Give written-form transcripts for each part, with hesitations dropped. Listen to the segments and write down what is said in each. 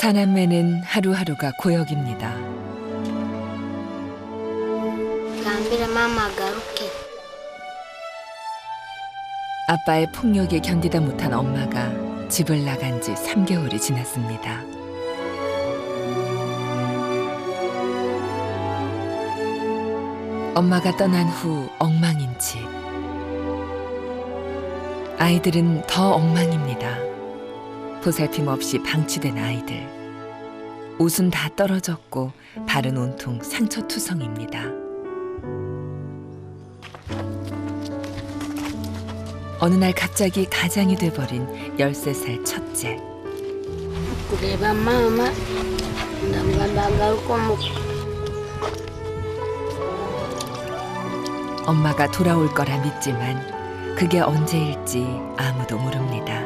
사남매는 하루하루가 고역입니다. Gambira mama agaruke. 아빠의 폭력에 견디다 못한 엄마가 집을 나간 지 3개월이 지났습니다. 엄마가 떠난 후 엉망인 집. 아이들은 더 엉망입니다. 보살핌 없이 방치된 아이들. 옷은 다 떨어졌고 발은 온통 상처투성입니다. 어느 날 갑자기 가장이 돼버린 13살 첫째. Kureba mama ndamugamba agaruke omuka. 엄마가 돌아올 거라 믿지만 그게 언제일지 아무도 모릅니다.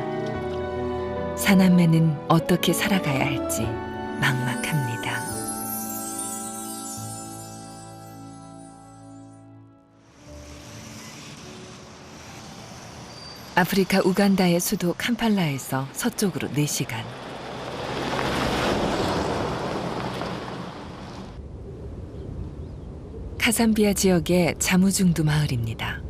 사남매는 어떻게 살아가야 할지 막막합니다. 아프리카 우간다의 수도 캄팔라에서 서쪽으로 4시간. 카산비아 지역의 자무중두 마을입니다.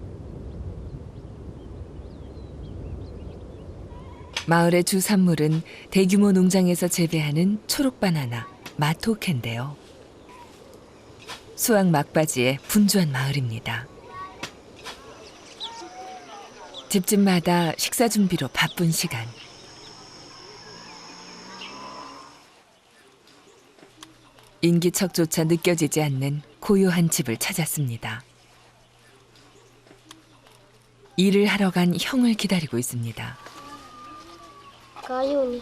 마을의 주 산물은 대규모 농장에서 재배하는 초록바나나, 마토케인데요. 수확 막바지에 분주한 마을입니다. 집집마다 식사 준비로 바쁜 시간. 인기척조차 느껴지지 않는 고요한 집을 찾았습니다. 일을 하러 간 형을 기다리고 있습니다. Kayuni.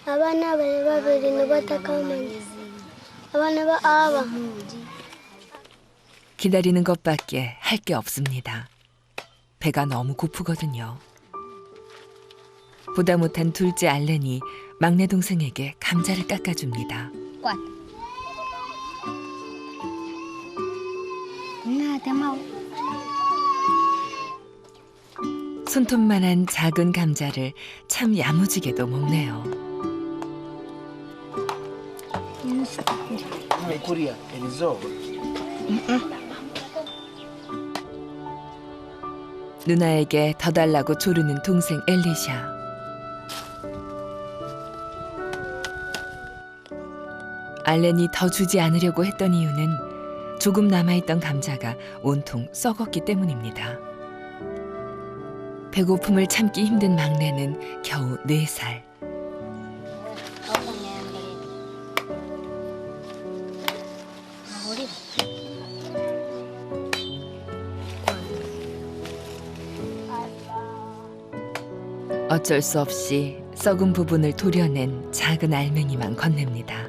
Abana bari babiri nibatakamanyi. Abana ba aba. 기다리는 것밖에 할 게 없습니다. 배가 너무 고프거든요. 보다 못한 둘째 알렌이 막내 동생에게 감자를 깎아줍니다. Kwat. Na temau. 손톱만한 작은 감자를 참 야무지게도 먹네요. Korea, Elizo. 누나에게 더 달라고 조르는 동생 엘리샤. 알렌이 더 주지 않으려고 했던 이유는 조금 남아있던 감자가 온통 썩었기 때문입니다. 배고픔을 참기 힘든 막내는 겨우 4살. 어쩔 수 없이 썩은 부분을 도려낸 작은 알맹이만 건넵니다.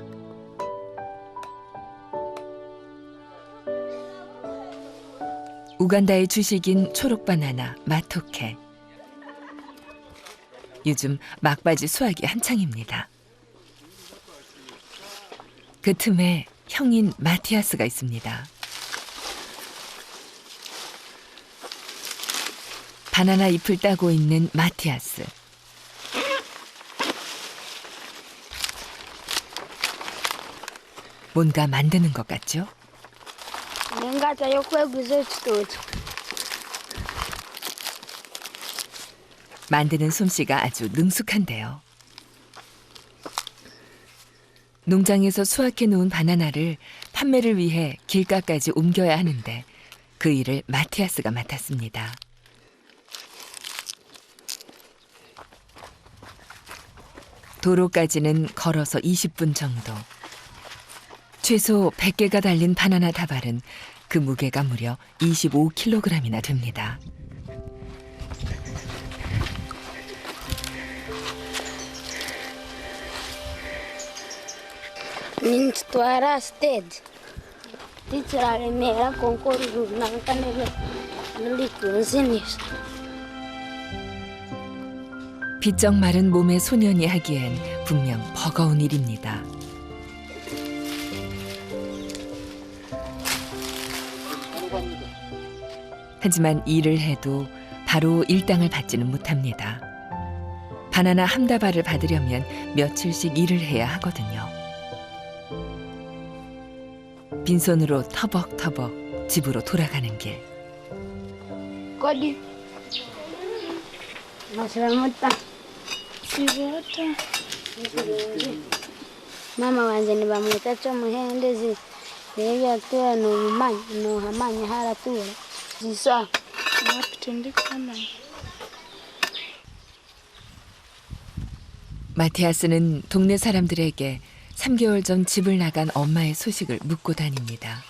우간다의 주식인 초록바나나, 마토케. 요즘 막바지 수확이 한창입니다. 그 틈에 형인 마티아스가 있습니다. 바나나 잎을 따고 있는 마티아스. 뭔가 만드는 것 같죠? Nengata yokweguza ekitoki. 만드는 솜씨가 아주 능숙한데요. 농장에서 수확해 놓은 바나나를 판매를 위해 길가까지 옮겨야 하는데 그 일을 마티아스가 맡았습니다. 도로까지는 걸어서 20분 정도. 최소 100개가 달린 바나나 다발은 그 무게가 무려 25kg이나 됩니다. Nintwara stage. Tichiraremera konkoru nankanebe nlikunsinis. 비쩍 마른 몸의 소년이 하기엔 분명 버거운 일입니다. 하지만 일을 해도 바로 일당을 받지는 못합니다. 바나나 한 다발을 받으려면 며칠씩 일을 해야 하거든요. 빈손으로 터벅터벅 집으로 돌아가는 길. Kodi. Masalamuta. Sibota. Mama wanje ni bamwita cho muhendezi. Bega tua no hamanya hala tua. Zisa. Napitendikana. 마티아스는 동네 사람들에게 3개월 전 집을 나간 엄마의 소식을 묻고 다닙니다.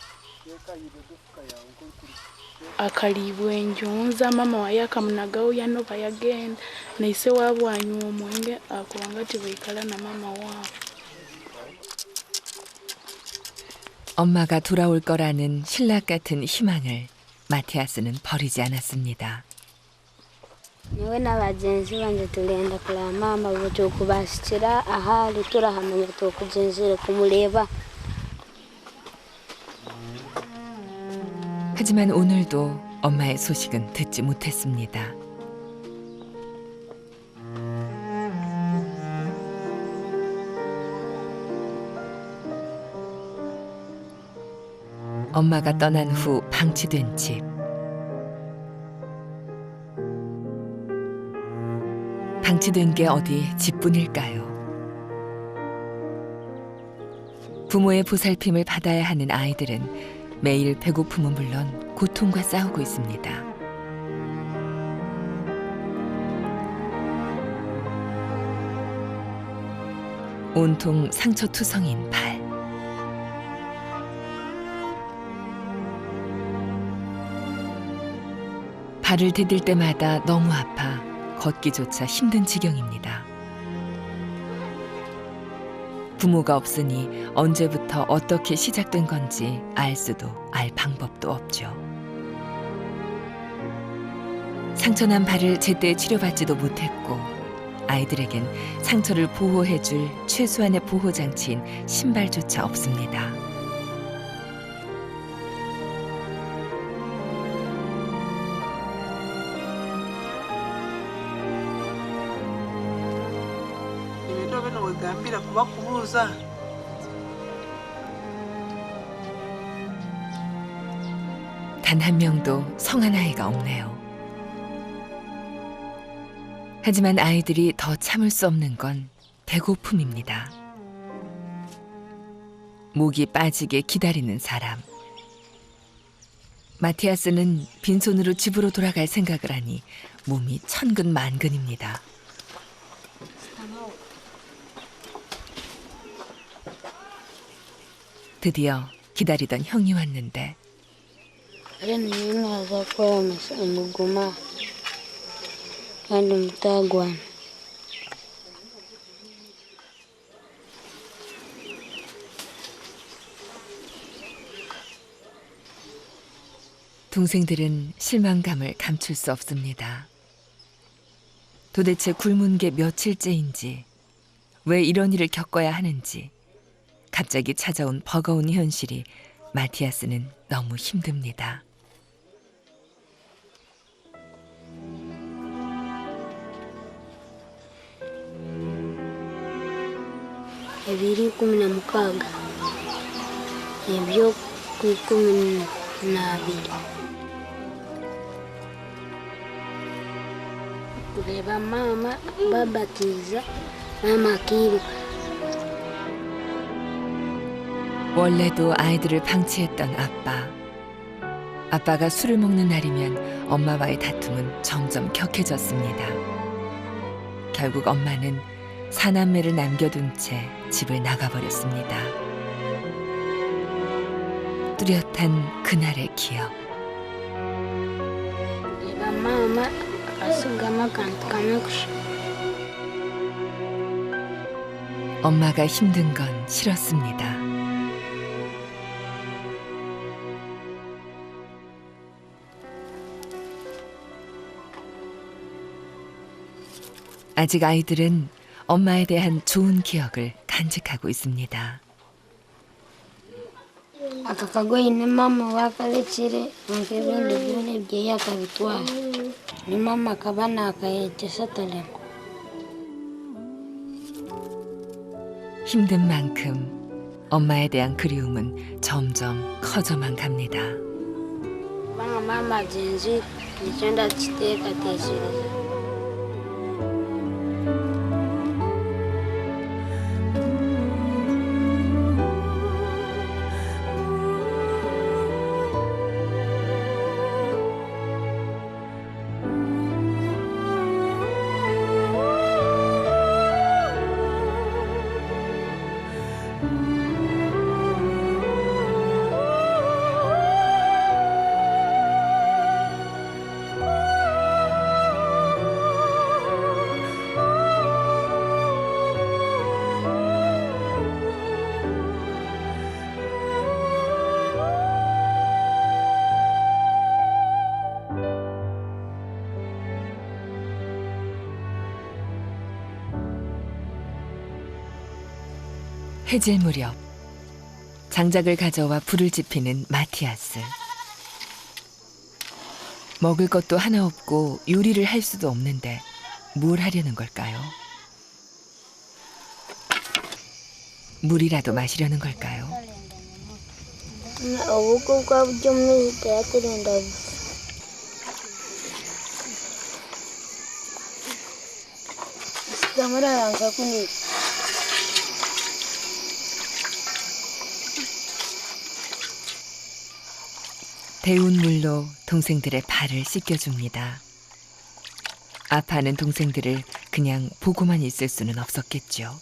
Akalibwa enjunza mama waye akamunagawo yanoba yagenda naise waabwe anywa omwenge akubanga tibaikala na mama waabwe. 엄마가 돌아올 거라는 신락 같은 희망을 마티아스는 버리지 않았습니다. Niwe n'abagenzi banje tugenda kureba mama bucyo kubashikira ahari turahamenya tukugenzere kumureba. 하지만 오늘도 엄마의 소식은 듣지 못했습니다. 엄마가 떠난 후 방치된 집. 방치된 게 어디 집뿐일까요? 부모의 보살핌을 받아야 하는 아이들은 매일 배고픔은 물론 고통과 싸우고 있습니다. 온통 상처투성인 발. 발을 디딜 때마다 너무 아파 걷기조차 힘든 지경입니다. 부모가 없으니 언제부터 어떻게 시작된 건지 알 수도 알 방법도 없죠. 상처난 발을 제때 치료받지도 못했고 아이들에겐 상처를 보호해줄 최소한의 보호장치인 신발조차 없습니다. wegambira kubakubuuza 단 한 명도 성한 아이가 없네요. 하지만 아이들이 더 참을 수 없는 건 배고픔입니다. 목이 빠지게 기다리는 사람. 마티아스는 빈손으로 집으로 돌아갈 생각을 하니 몸이 천근만근입니다. 드디어 기다리던 형이 왔는데 Naza kwa muguma kandi mutagwana. 동생들은 실망감을 감출 수 없습니다. 도대체 굶은 게 며칠째인지, 왜 이런 일을 겪어야 하는지, 갑자기 찾아온 버거운 현실이 마티아스는 너무 힘듭니다. Ebiri 16 ebyo 12 kureba mama babatiza mama akiru. 원래도 아이들을 방치했던 아빠. 아빠가 술을 먹는 날이면 엄마와의 다툼은 점점 격해졌습니다. 결국 엄마는 사남매를 남겨둔 채 집을 나가버렸습니다. 뚜렷한 그날의 기억. Kureba mama asigama akantu kamwe gusa. 엄마가 힘든 건 싫었습니다. 아직 아이들은 엄마에 대한 좋은 기억을 간직하고 있습니다. Akakagoyi ni mama wakalekire nk'ebindi byona ebyeyi akabitwara ni mama akaba nakayegyesa talema. 힘든 만큼 엄마에 대한 그리움은 점점 커져만 갑니다. Banga mama zinzi nikyenda kiteekateekereza. 해질 무렵 장작을 가져와 불을 지피는 마티아스. 먹을 것도 하나 없고 요리를 할 수도 없는데 뭘 하려는 걸까요? 물이라도 마시려는 걸까요? Obukuka bujomezi teyakulenda sigamara yange kuni 데운 물로 동생들의 발을 씻겨줍니다. 아파하는 동생들을 그냥 보고만 있을 수는 없었겠죠.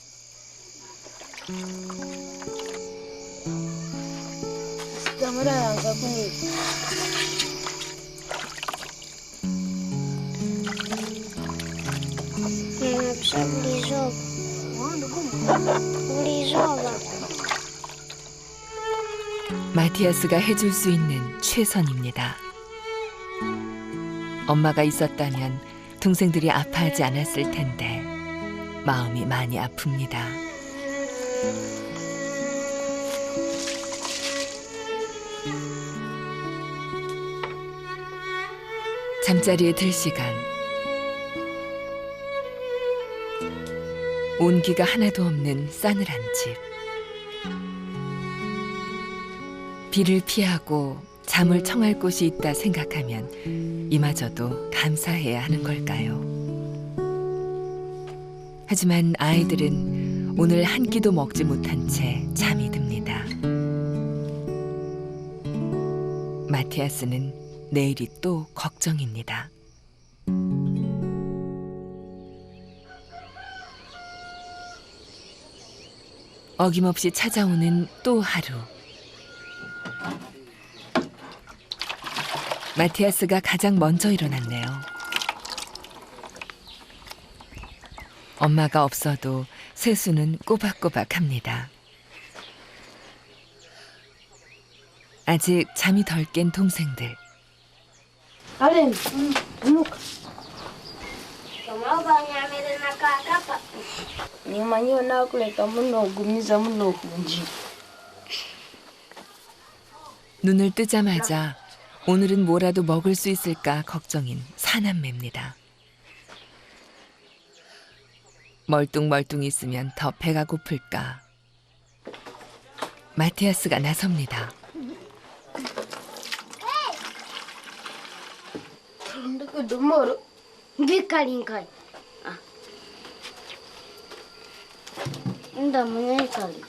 sigamara yange kuni Napsa buli izooba 마티아스가 해줄 수 있는 최선입니다. 엄마가 있었다면 동생들이 아파하지 않았을 텐데 마음이 많이 아픕니다. 잠자리에 들 시간. 온기가 하나도 없는 싸늘한 집. 비를 피하고 잠을 청할 곳이 있다 생각하면 이마저도 감사해야 하는 걸까요? 하지만 아이들은 오늘 한 끼도 먹지 못한 채 잠이 듭니다. 마티아스는 내일이 또 걱정입니다. 어김없이 찾아오는 또 하루. 마티아스가 가장 먼저 일어났네요. 엄마가 없어도 세수는 꼬박꼬박합니다. 아직 잠이 덜 깬 동생들. Alen, nuka. Tomabanyamire nakakapa. Nimanyi onakuleka muno ogumiza muno okunji. 눈을 뜨자마자 오늘은 뭐라도 먹을 수 있을까 걱정인 사남매입니다. 멀뚱멀뚱 있으면 더 배가 고플까. 마티아스가 나섭니다. Ndiko domoro. Ngikalinkai. Nda munyekali.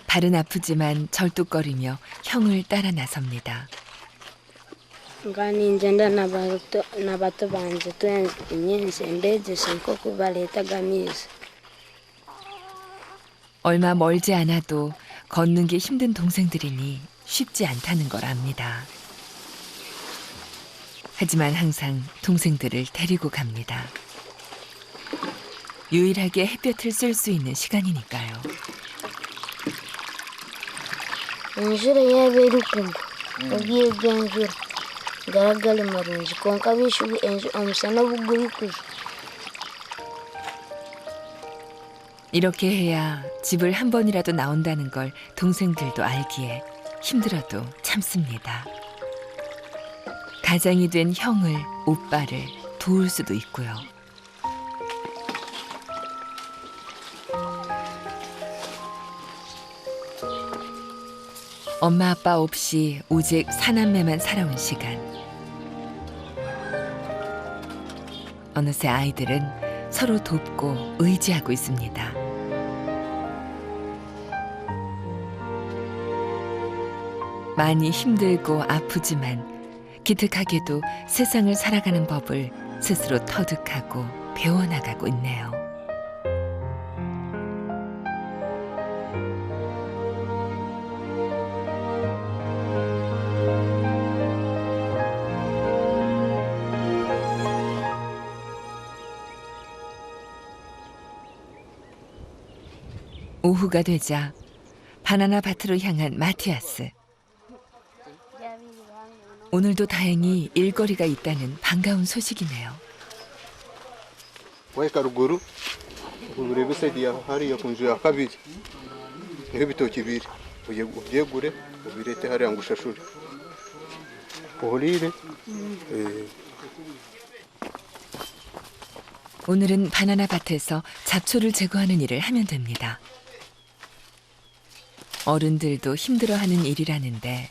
발은 아프지만 절뚝거리며 형을 따라 나섭니다. Ngani njenda nabato banje twenyense ndeje sinkoku baletaga mizi. 얼마 멀지 않아도 걷는 게 힘든 동생들이니 쉽지 않다는 걸 압니다. 하지만 항상 동생들을 데리고 갑니다. 유일하게 햇볕을 쐴 수 있는 시간이니까요. Enjura yaberukungu. Ogiye genjura. Garagale marunzi konka bishubi enju omusana bugubikuzi. 이렇게 해야 집을 한 번이라도 나온다는 걸 동생들도 알기에 힘들어도 참습니다. 가장이 된 형을, 오빠를 도울 수도 있고요. 엄마 아빠 없이 오직 사남매만 살아온 시간. 어느새 아이들은 서로 돕고 의지하고 있습니다. 많이 힘들고 아프지만 기특하게도 세상을 살아가는 법을 스스로 터득하고 배워나가고 있네요. 오후가 되자 바나나 밭으로 향한 마티아스. 오늘도 다행히 일거리가 있다는 반가운 소식이네요. Waika ruguru urebese dia hariya ku nzu ya kabiri niho ibitoki biri ubyegure ubirete hariya ngo ushashure uhurire. 오늘은 바나나 밭에서 잡초를 제거하는 일을 하면 됩니다. 어른들도 힘들어하는 일이라는데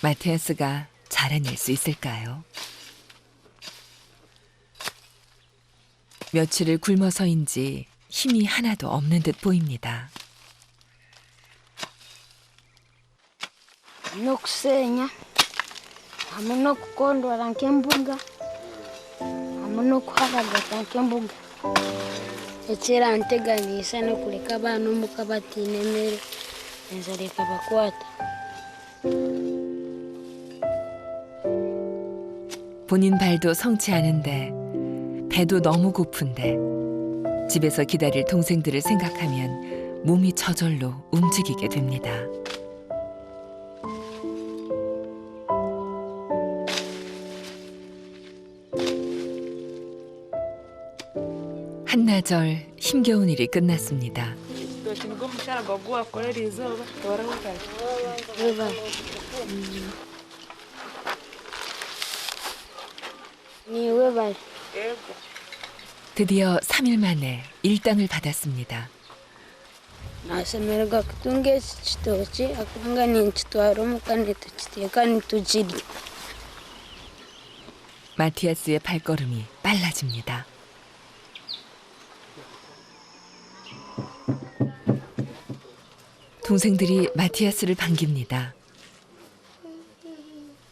마티아스가 잘해낼 수 있을까요? 며칠을 굶어서인지 힘이 하나도 없는 듯 보입니다. no kusenya hamwe no kukondora nk'embuga hamwe no kuharagata nk'embuga ekera nteganiisa n'okuleka abaana omuka batiine emmere enzara ekabakwata. 본인 발도 성치 않은데 배도 너무 고픈데 집에서 기다릴 동생들을 생각하면 몸이 저절로 움직이게 됩니다. 한나절 힘겨운 일이 끝났습니다. niwe bali 드디어 3일 만에 일당을 받았습니다. nasemererwa kutunga eki kitooki akubanga ninkitwara omuka nitukiteeka nitukirya. 마티아스의 발걸음이 빨라집니다. 동생들이 마티아스를 반깁니다.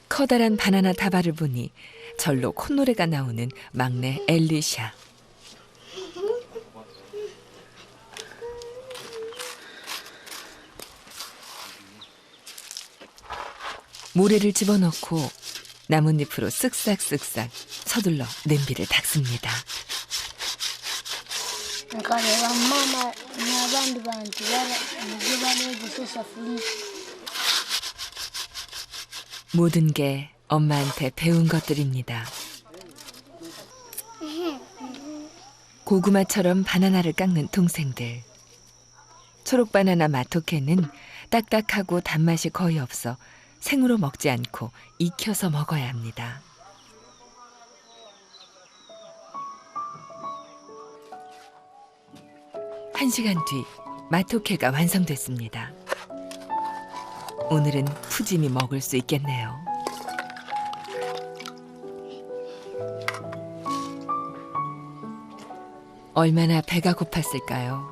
커다란 바나나 다발을 보니 절로 콧노래가 나오는 막내 엘리샤. 모래를 집어넣고 나뭇잎으로 쓱싹쓱싹 서둘러 냄비를 닦습니다. nkareba mama n'abandi bantu nibyo baneegesa esafuriya. 모든 게 엄마한테 배운 것들입니다. 고구마처럼 바나나를 깎는 동생들. 초록바나나 마토케는 딱딱하고 단맛이 거의 없어 생으로 먹지 않고 익혀서 먹어야 합니다. 한 시간 뒤 마토케가 완성됐습니다. 오늘은 푸짐히 먹을 수 있겠네요. 얼마나 배가 고팠을까요?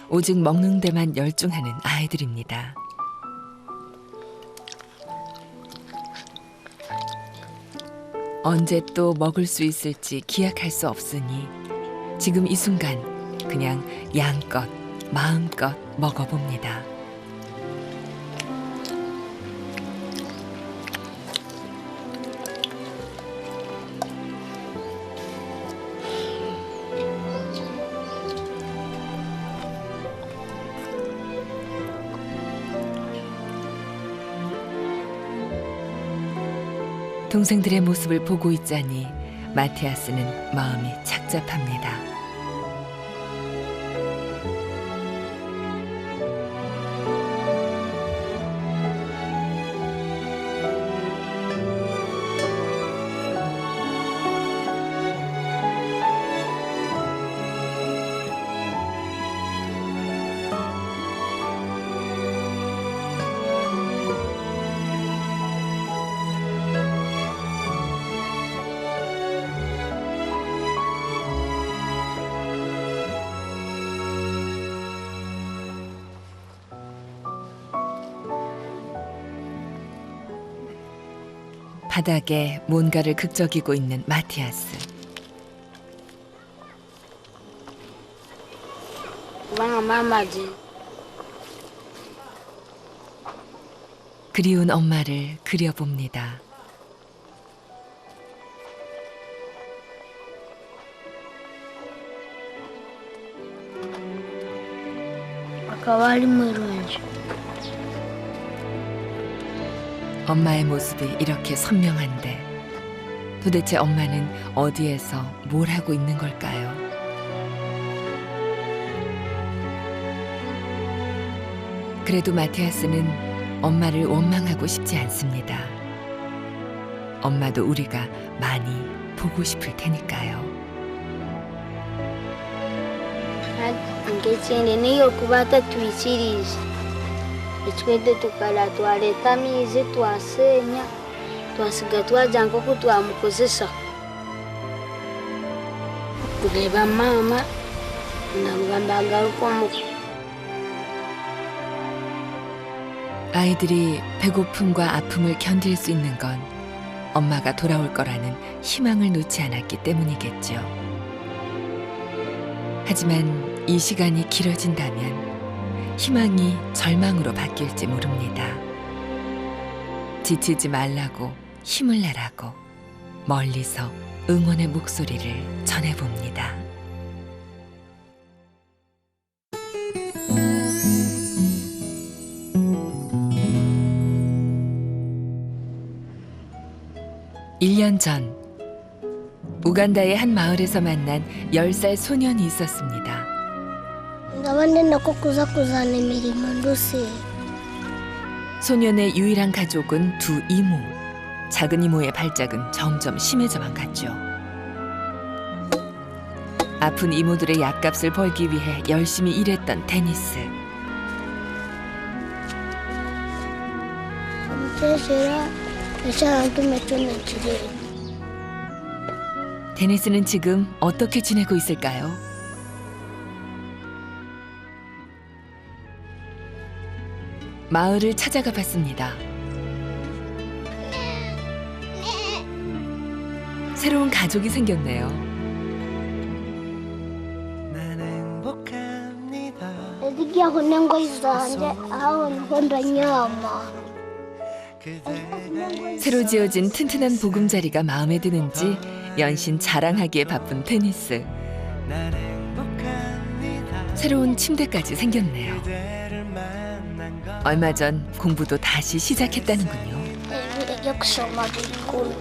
오직 먹는 데만 열중하는 아이들입니다. 언제 또 먹을 수 있을지 기약할 수 없으니 지금 이 순간 그냥 양껏 마음껏 먹어봅니다. 동생들의 모습을 보고 있자니 마티아스는 마음이 착잡합니다. 바닥에 뭔가를 극적이고 있는 마티아스. kubanga mamaji 그리운 엄마를 그려봅니다. akaba ali mulungi. 엄마의 모습이 이렇게 선명한데 도대체 엄마는 어디에서 뭘 하고 있는 걸까요? 그래도 마티아스는 엄마를 원망하고 싶지 않습니다. 엄마도 우리가 많이 보고 싶을 테니까요. Ngekindi niyo kuba tatwikiriza ekitwedde tukala twaleeta amiizi twaseenya twasiga twaja nk'oku twamukozesa kureeba maama nagamba agaruka omuku. 아이들이 배고픔과 아픔을 견딜 수 있는 건 엄마가 돌아올 거라는 희망을 놓지 않았기 때문이겠죠. 하지만 이 시간이 길어진다면 희망이 절망으로 바뀔지 모릅니다. 지치지 말라고 힘을 내라고 멀리서 응원의 목소리를 전해봅니다. 일 년 전 우간다의 한 마을에서 만난 10살 소년이 있었습니다. Ngaba ndenda kukuzakuzaana emirimu ndusi. 소년의 유일한 가족은 두 이모. 작은 이모의 발작은 점점 심해져만 갔죠. 아픈 이모들의 약값을 벌기 위해 열심히 일했던 데니스. Omukyekera ekyalantumye kyonna kiri. 데니스는 지금 어떻게 지내고 있을까요? 마을을 찾아가 봤습니다. 새로운 가족이 생겼네요. Eziggyako n'engoye zange awo niho ndanyama. 새로 지어진 튼튼한 보금자리가 마음에 드는지 연신 자랑하기에 바쁜 데니스. 새로운 침대까지 생겼네요. 얼마 전 공부도 다시 시작했다는군요. Ebiro by'okusoma bikulu.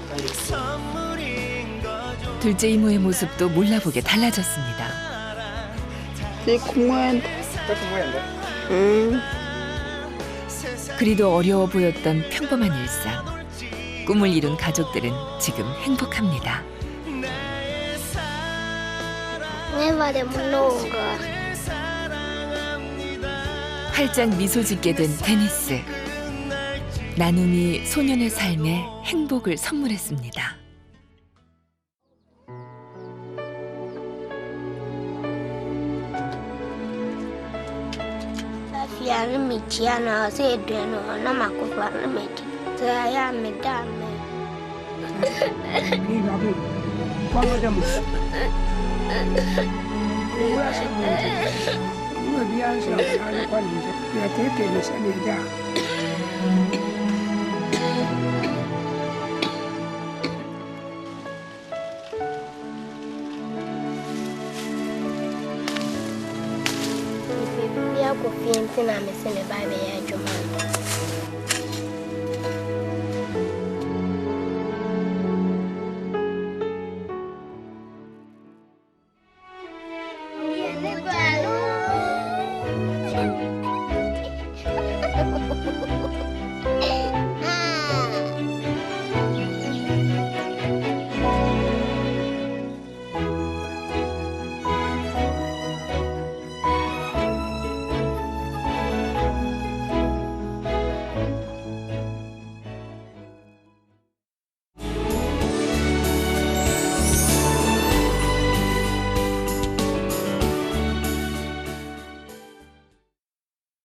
둘째 이모의 모습도 몰라보게 달라졌습니다. 그리도 어려워 보였던 평범한 일상. 꿈을 이룬 가족들은 지금 행복합니다. Mwebale munonga. 활짝 미소 짓게 된 데니스. 나눔이 소년의 삶에 행복을 선물했습니다. Afya michiano asedweno na makufa meti. Saya medame. Kufia mpina amesema baba ya Juma.